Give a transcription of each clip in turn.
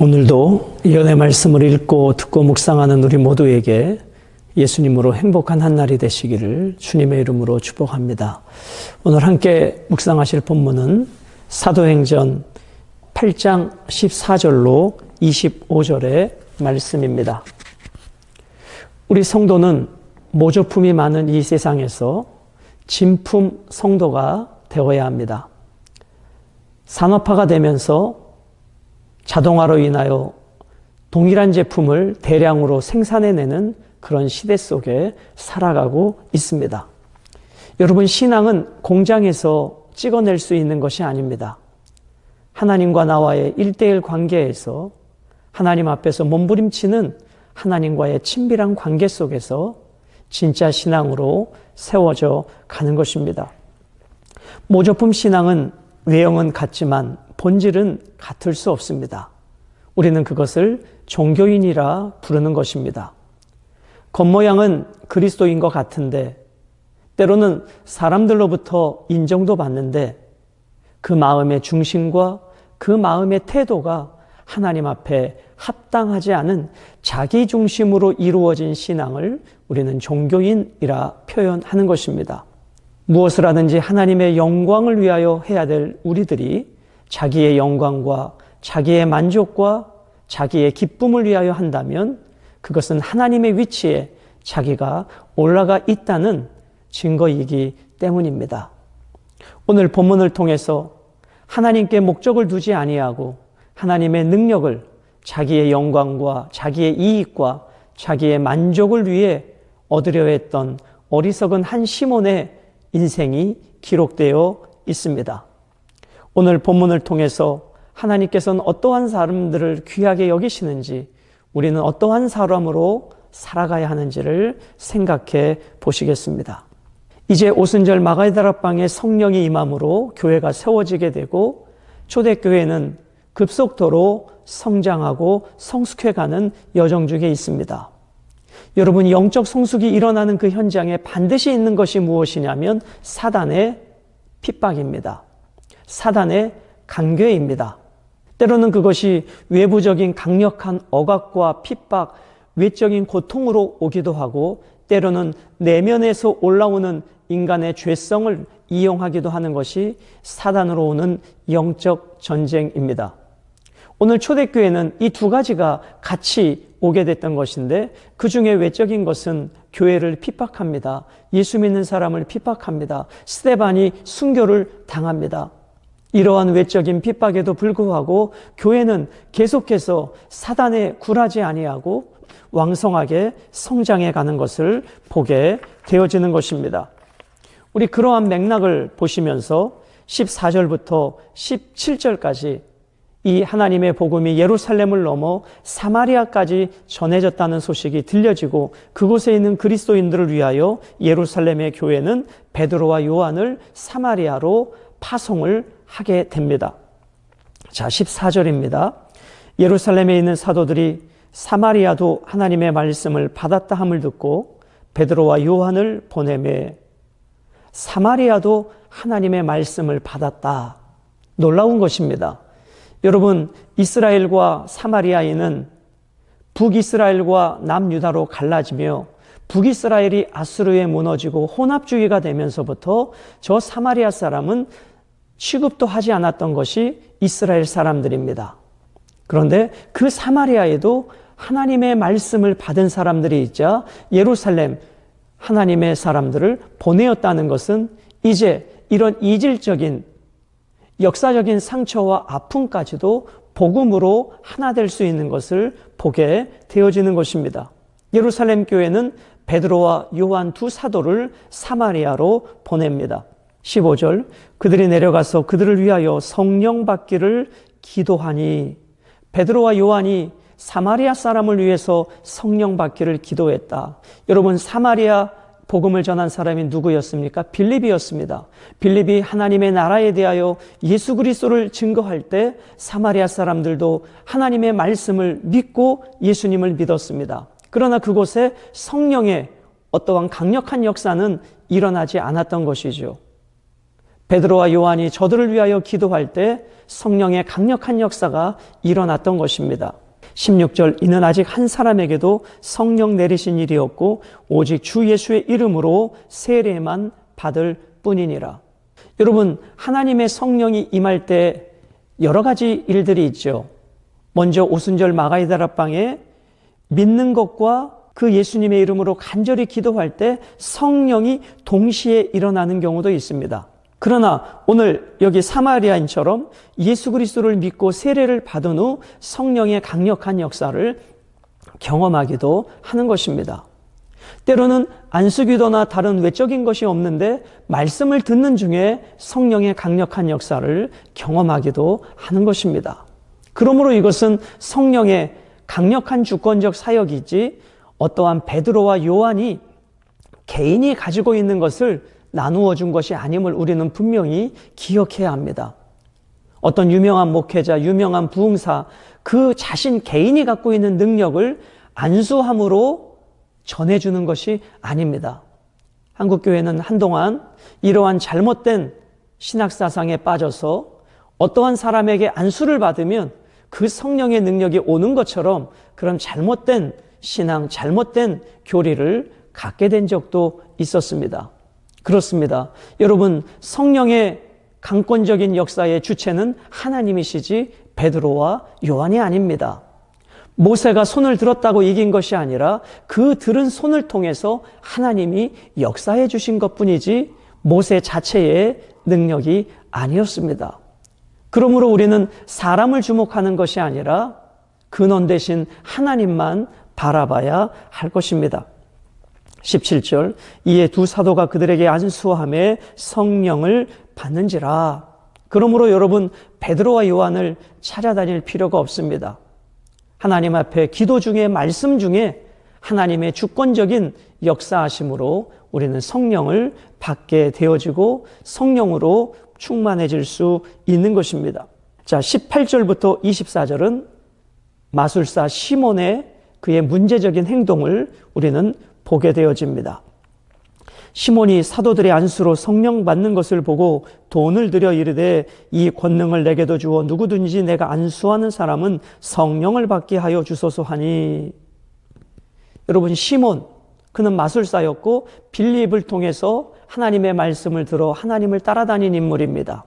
오늘도 예언의 말씀을 읽고 듣고 묵상하는 우리 모두에게 예수님으로 행복한 한 날이 되시기를 주님의 이름으로 축복합니다. 오늘 함께 묵상하실 본문은 사도행전 8장 14절로 25절의 말씀입니다. 우리 성도는 모조품이 많은 이 세상에서 진품 성도가 되어야 합니다. 산업화가 되면서 자동화로 인하여 동일한 제품을 대량으로 생산해내는 그런 시대 속에 살아가고 있습니다. 여러분, 신앙은 공장에서 찍어낼 수 있는 것이 아닙니다. 하나님과 나와의 1:1 관계에서 하나님 앞에서 몸부림치는 하나님과의 친밀한 관계 속에서 진짜 신앙으로 세워져 가는 것입니다. 모조품 신앙은 외형은 같지만 본질은 같을 수 없습니다. 우리는 그것을 종교인이라 부르는 것입니다. 겉모양은 그리스도인 것 같은데 때로는 사람들로부터 인정도 받는데 그 마음의 중심과 그 마음의 태도가 하나님 앞에 합당하지 않은 자기 중심으로 이루어진 신앙을 우리는 종교인이라 표현하는 것입니다. 무엇을 하든지 하나님의 영광을 위하여 해야 될 우리들이 자기의 영광과 자기의 만족과 자기의 기쁨을 위하여 한다면 그것은 하나님의 위치에 자기가 올라가 있다는 증거이기 때문입니다. 오늘 본문을 통해서 하나님께 목적을 두지 아니하고 하나님의 능력을 자기의 영광과 자기의 이익과 자기의 만족을 위해 얻으려 했던 어리석은 한 시몬의 인생이 기록되어 있습니다. 오늘 본문을 통해서 하나님께서는 어떠한 사람들을 귀하게 여기시는지, 우리는 어떠한 사람으로 살아가야 하는지를 생각해 보시겠습니다. 이제 오순절 마가다락방에 성령이 임함으로 교회가 세워지게 되고 초대교회는 급속도로 성장하고 성숙해가는 여정 중에 있습니다. 여러분, 영적 성숙이 일어나는 그 현장에 반드시 있는 것이 무엇이냐면 사단의 핍박입니다. 사단의 간괴입니다. 때로는 그것이 외부적인 강력한 억압과 핍박, 외적인 고통으로 오기도 하고 때로는 내면에서 올라오는 인간의 죄성을 이용하기도 하는 것이 사단으로 오는 영적 전쟁입니다. 오늘 초대교회는 이 두 가지가 같이 오게 됐던 것인데 그 중에 외적인 것은 교회를 핍박합니다. 예수 믿는 사람을 핍박합니다. 스데반이 순교를 당합니다. 이러한 외적인 핍박에도 불구하고 교회는 계속해서 사단에 굴하지 아니하고 왕성하게 성장해 가는 것을 보게 되어지는 것입니다. 우리 그러한 맥락을 보시면서 14절부터 17절까지 이 하나님의 복음이 예루살렘을 넘어 사마리아까지 전해졌다는 소식이 들려지고 그곳에 있는 그리스도인들을 위하여 예루살렘의 교회는 베드로와 요한을 사마리아로 파송을 하게 됩니다. 자, 14절입니다. 예루살렘에 있는 사도들이 사마리아도 하나님의 말씀을 받았다 함을 듣고 베드로와 요한을 보내매 사마리아도 하나님의 말씀을 받았다. 놀라운 것입니다. 여러분, 이스라엘과 사마리아인은 북이스라엘과 남유다로 갈라지며 북이스라엘이 아수르에 무너지고 혼합주의가 되면서부터 저 사마리아 사람은 취급도 하지 않았던 것이 이스라엘 사람들입니다. 그런데 그 사마리아에도 하나님의 말씀을 받은 사람들이 있자 예루살렘 하나님의 사람들을 보내었다는 것은 이제 이런 이질적인 역사적인 상처와 아픔까지도 복음으로 하나 될 수 있는 것을 보게 되어지는 것입니다. 예루살렘 교회는 베드로와 요한 두 사도를 사마리아로 보냅니다. 15절, 그들이 내려가서 그들을 위하여 성령 받기를 기도하니 베드로와 요한이 사마리아 사람을 위해서 성령 받기를 기도했다. 여러분, 사마리아 복음을 전한 사람이 누구였습니까? 빌립이었습니다. 빌립이 하나님의 나라에 대하여 예수 그리스도를 증거할 때 사마리아 사람들도 하나님의 말씀을 믿고 예수님을 믿었습니다. 그러나 그곳에 성령의 어떠한 강력한 역사는 일어나지 않았던 것이죠. 베드로와 요한이 저들을 위하여 기도할 때 성령의 강력한 역사가 일어났던 것입니다. 16절, 이는 아직 한 사람에게도 성령 내리신 일이 없고 오직 주 예수의 이름으로 세례만 받을 뿐이니라. 여러분, 하나님의 성령이 임할 때 여러 가지 일들이 있죠. 먼저 오순절 마가의 다락방에 믿는 것과 그 예수님의 이름으로 간절히 기도할 때 성령이 동시에 일어나는 경우도 있습니다. 그러나 오늘 여기 사마리아인처럼 예수 그리스도를 믿고 세례를 받은 후 성령의 강력한 역사를 경험하기도 하는 것입니다. 때로는 안수기도나 다른 외적인 것이 없는데 말씀을 듣는 중에 성령의 강력한 역사를 경험하기도 하는 것입니다. 그러므로 이것은 성령의 강력한 주권적 사역이지 어떠한 베드로와 요한이 개인이 가지고 있는 것을 나누어 준 것이 아님을 우리는 분명히 기억해야 합니다. 어떤 유명한 목회자, 유명한 부흥사, 그 자신 개인이 갖고 있는 능력을 안수함으로 전해주는 것이 아닙니다. 한국교회는 한동안 이러한 잘못된 신학사상에 빠져서 어떠한 사람에게 안수를 받으면 그 성령의 능력이 오는 것처럼 그런 잘못된 신앙, 잘못된 교리를 갖게 된 적도 있었습니다. 그렇습니다. 여러분, 성령의 강권적인 역사의 주체는 하나님이시지 베드로와 요한이 아닙니다. 모세가 손을 들었다고 이긴 것이 아니라 그 들은 손을 통해서 하나님이 역사해 주신 것뿐이지 모세 자체의 능력이 아니었습니다. 그러므로 우리는 사람을 주목하는 것이 아니라 근원 대신 하나님만 바라봐야 할 것입니다. 17절, 이에 두 사도가 그들에게 안수함에 성령을 받는지라. 그러므로 여러분, 베드로와 요한을 찾아다닐 필요가 없습니다. 하나님 앞에 기도 중에, 말씀 중에 하나님의 주권적인 역사하심으로 우리는 성령을 받게 되어지고 성령으로 충만해질 수 있는 것입니다. 자, 18절부터 24절은 마술사 시몬의 그의 문제적인 행동을 우리는 보게 되어집니다. 시몬이 사도들의 안수로 성령 받는 것을 보고 돈을 들여 이르되 이 권능을 내게도 주어 누구든지 내가 안수하는 사람은 성령을 받게 하여 주소서 하니. 여러분, 시몬, 그는 마술사였고 빌립을 통해서 하나님의 말씀을 들어 하나님을 따라다닌 인물입니다.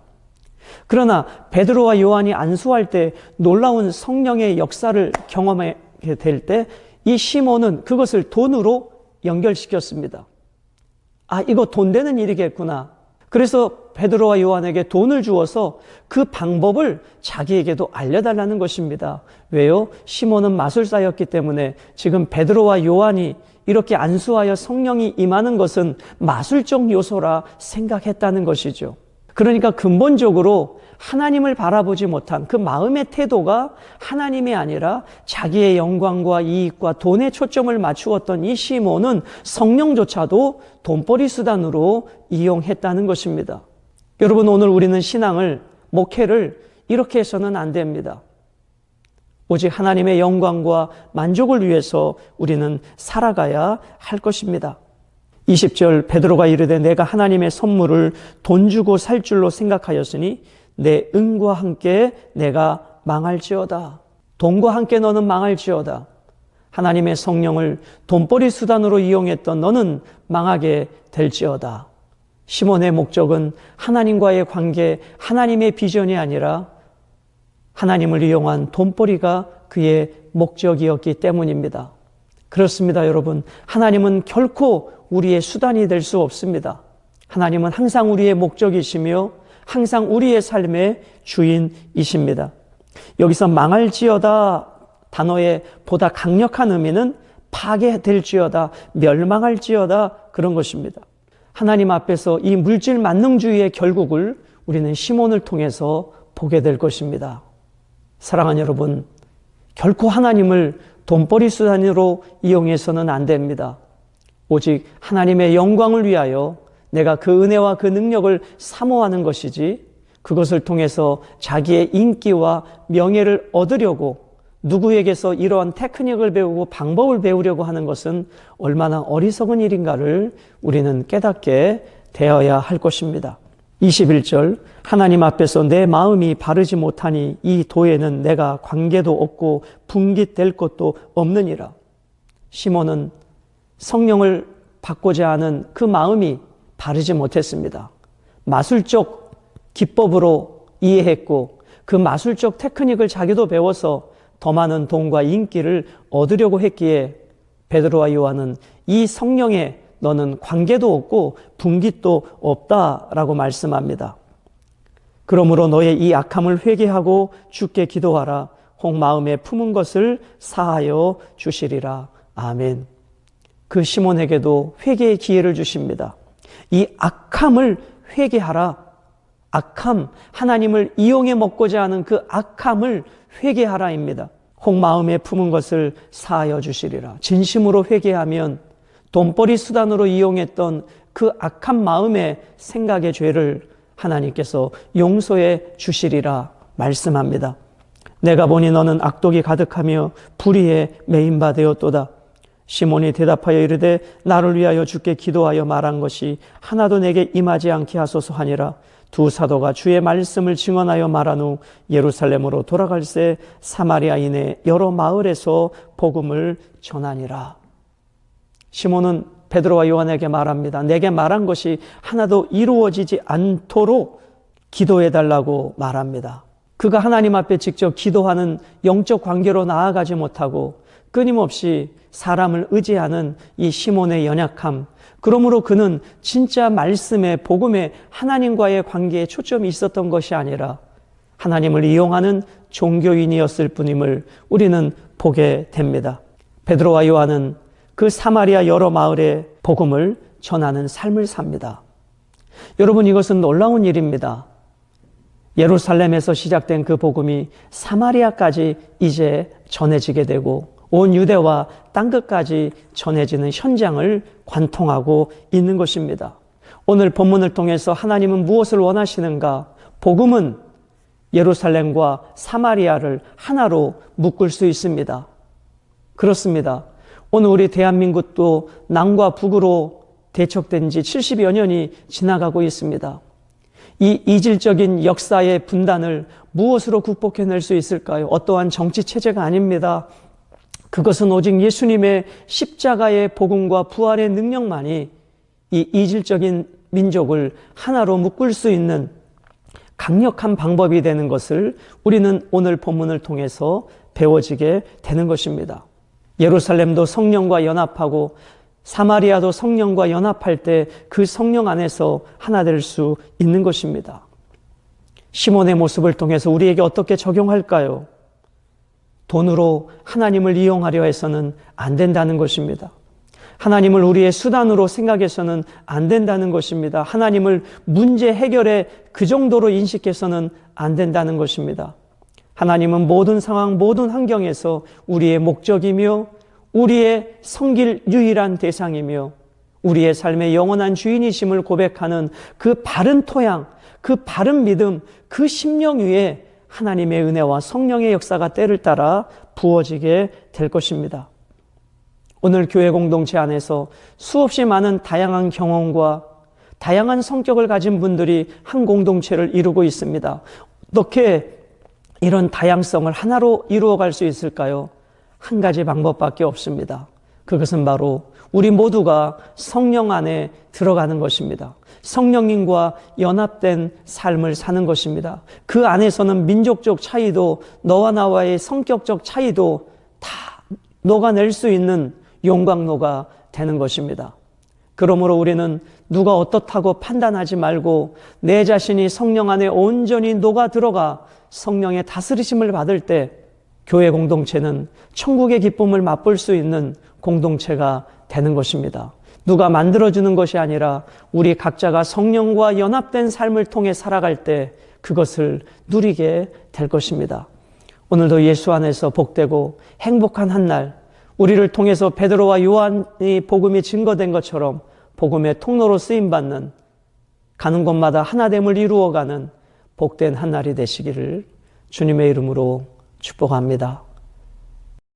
그러나 베드로와 요한이 안수할 때 놀라운 성령의 역사를 경험하게 될 때 이 시몬은 그것을 돈으로 연결시켰습니다. 아, 이거 돈 되는 일이겠구나. 그래서 베드로와 요한에게 돈을 주어서 그 방법을 자기에게도 알려달라는 것입니다. 왜요? 시몬은 마술사였기 때문에 지금 베드로와 요한이 이렇게 안수하여 성령이 임하는 것은 마술적 요소라 생각했다는 것이죠. 그러니까 근본적으로 하나님을 바라보지 못한 그 마음의 태도가 하나님이 아니라 자기의 영광과 이익과 돈에 초점을 맞추었던 이 시몬은 성령조차도 돈벌이 수단으로 이용했다는 것입니다. 여러분, 오늘 우리는 신앙을, 목회를 이렇게 해서는 안 됩니다. 오직 하나님의 영광과 만족을 위해서 우리는 살아가야 할 것입니다. 20절, 베드로가 이르되 내가 하나님의 선물을 돈 주고 살 줄로 생각하였으니 내 은과 함께 내가 망할지어다. 돈과 함께 너는 망할지어다. 하나님의 성령을 돈벌이 수단으로 이용했던 너는 망하게 될지어다. 시몬의 목적은 하나님과의 관계, 하나님의 비전이 아니라 하나님을 이용한 돈벌이가 그의 목적이었기 때문입니다. 그렇습니다, 여러분. 하나님은 결코 우리의 수단이 될 수 없습니다. 하나님은 항상 우리의 목적이시며 항상 우리의 삶의 주인이십니다. 여기서 망할지어다 단어의 보다 강력한 의미는 파괴될지어다, 멸망할지어다 그런 것입니다. 하나님 앞에서 이 물질 만능주의의 결국을 우리는 시몬을 통해서 보게 될 것입니다. 사랑하는 여러분, 결코 하나님을 돈벌이 수단으로 이용해서는 안 됩니다. 오직 하나님의 영광을 위하여 내가 그 은혜와 그 능력을 사모하는 것이지 그것을 통해서 자기의 인기와 명예를 얻으려고 누구에게서 이러한 테크닉을 배우고 방법을 배우려고 하는 것은 얼마나 어리석은 일인가를 우리는 깨닫게 되어야 할 것입니다. 21절 하나님 앞에서 내 마음이 바르지 못하니 이 도에는 내가 관계도 없고 분깃될 것도 없느니라. 시몬은 성령을 받고자 하는 그 마음이 바르지 못했습니다. 마술적 기법으로 이해했고 그 마술적 테크닉을 자기도 배워서 더 많은 돈과 인기를 얻으려고 했기에 베드로와 요한은 이 성령에 너는 관계도 없고 분깃도 없다라고 말씀합니다. 그러므로 너의 이 악함을 회개하고 주께 기도하라. 혹 마음에 품은 것을 사하여 주시리라. 아멘. 그 시몬에게도 회개의 기회를 주십니다. 이 악함을 회개하라. 악함, 하나님을 이용해 먹고자 하는 그 악함을 회개하라입니다. 혹 마음에 품은 것을 사하여 주시리라. 진심으로 회개하면 돈벌이 수단으로 이용했던 그 악한 마음의 생각의 죄를 하나님께서 용서해 주시리라 말씀합니다. 내가 보니 너는 악독이 가득하며 불의에 매인 바 되었도다. 시몬이 대답하여 이르되 나를 위하여 주께 기도하여 말한 것이 하나도 내게 임하지 않게 하소서 하니라. 두 사도가 주의 말씀을 증언하여 말한 후 예루살렘으로 돌아갈새 사마리아인의 여러 마을에서 복음을 전하니라. 시몬은 베드로와 요한에게 말합니다. 내게 말한 것이 하나도 이루어지지 않도록 기도해 달라고 말합니다. 그가 하나님 앞에 직접 기도하는 영적 관계로 나아가지 못하고 끊임없이 사람을 의지하는 이 시몬의 연약함, 그러므로 그는 진짜 말씀의 복음의 하나님과의 관계에 초점이 있었던 것이 아니라 하나님을 이용하는 종교인이었을 뿐임을 우리는 보게 됩니다. 베드로와 요한은 그 사마리아 여러 마을에 복음을 전하는 삶을 삽니다. 여러분, 이것은 놀라운 일입니다. 예루살렘에서 시작된 그 복음이 사마리아까지 이제 전해지게 되고 온 유대와 땅끝까지 전해지는 현장을 관통하고 있는 것입니다. 오늘 본문을 통해서 하나님은 무엇을 원하시는가? 복음은 예루살렘과 사마리아를 하나로 묶을 수 있습니다. 그렇습니다. 오늘 우리 대한민국도 남과 북으로 대척된 지 70여 년이 지나가고 있습니다. 이 이질적인 역사의 분단을 무엇으로 극복해낼 수 있을까요? 어떠한 정치체제가 아닙니다. 그것은 오직 예수님의 십자가의 복음과 부활의 능력만이 이 이질적인 민족을 하나로 묶을 수 있는 강력한 방법이 되는 것을 우리는 오늘 본문을 통해서 배워지게 되는 것입니다. 예루살렘도 성령과 연합하고 사마리아도 성령과 연합할 때 그 성령 안에서 하나 될 수 있는 것입니다. 시몬의 모습을 통해서 우리에게 어떻게 적용할까요? 돈으로 하나님을 이용하려 해서는 안 된다는 것입니다. 하나님을 우리의 수단으로 생각해서는 안 된다는 것입니다. 하나님을 문제 해결에 그 정도로 인식해서는 안 된다는 것입니다. 하나님은 모든 상황, 모든 환경에서 우리의 목적이며 우리의 섬길 유일한 대상이며 우리의 삶의 영원한 주인이심을 고백하는 그 바른 토양, 그 바른 믿음, 그 심령 위에 하나님의 은혜와 성령의 역사가 때를 따라 부어지게 될 것입니다. 오늘 교회 공동체 안에서 수없이 많은 다양한 경험과 다양한 성격을 가진 분들이 한 공동체를 이루고 있습니다. 어떻게 이런 다양성을 하나로 이루어갈 수 있을까요? 한 가지 방법밖에 없습니다. 그것은 바로 우리 모두가 성령 안에 들어가는 것입니다. 성령님과 연합된 삶을 사는 것입니다. 그 안에서는 민족적 차이도 너와 나와의 성격적 차이도 다 녹아낼 수 있는 용광로가 되는 것입니다. 그러므로 우리는 누가 어떻다고 판단하지 말고 내 자신이 성령 안에 온전히 녹아 들어가 성령의 다스리심을 받을 때 교회 공동체는 천국의 기쁨을 맛볼 수 있는 공동체가 되는 것입니다. 누가 만들어주는 것이 아니라 우리 각자가 성령과 연합된 삶을 통해 살아갈 때 그것을 누리게 될 것입니다. 오늘도 예수 안에서 복되고 행복한 한 날, 우리를 통해서 베드로와 요한이 복음이 증거된 것처럼 복음의 통로로 쓰임받는, 가는 곳마다 하나됨을 이루어가는 복된 한 날이 되시기를 주님의 이름으로 축복합니다.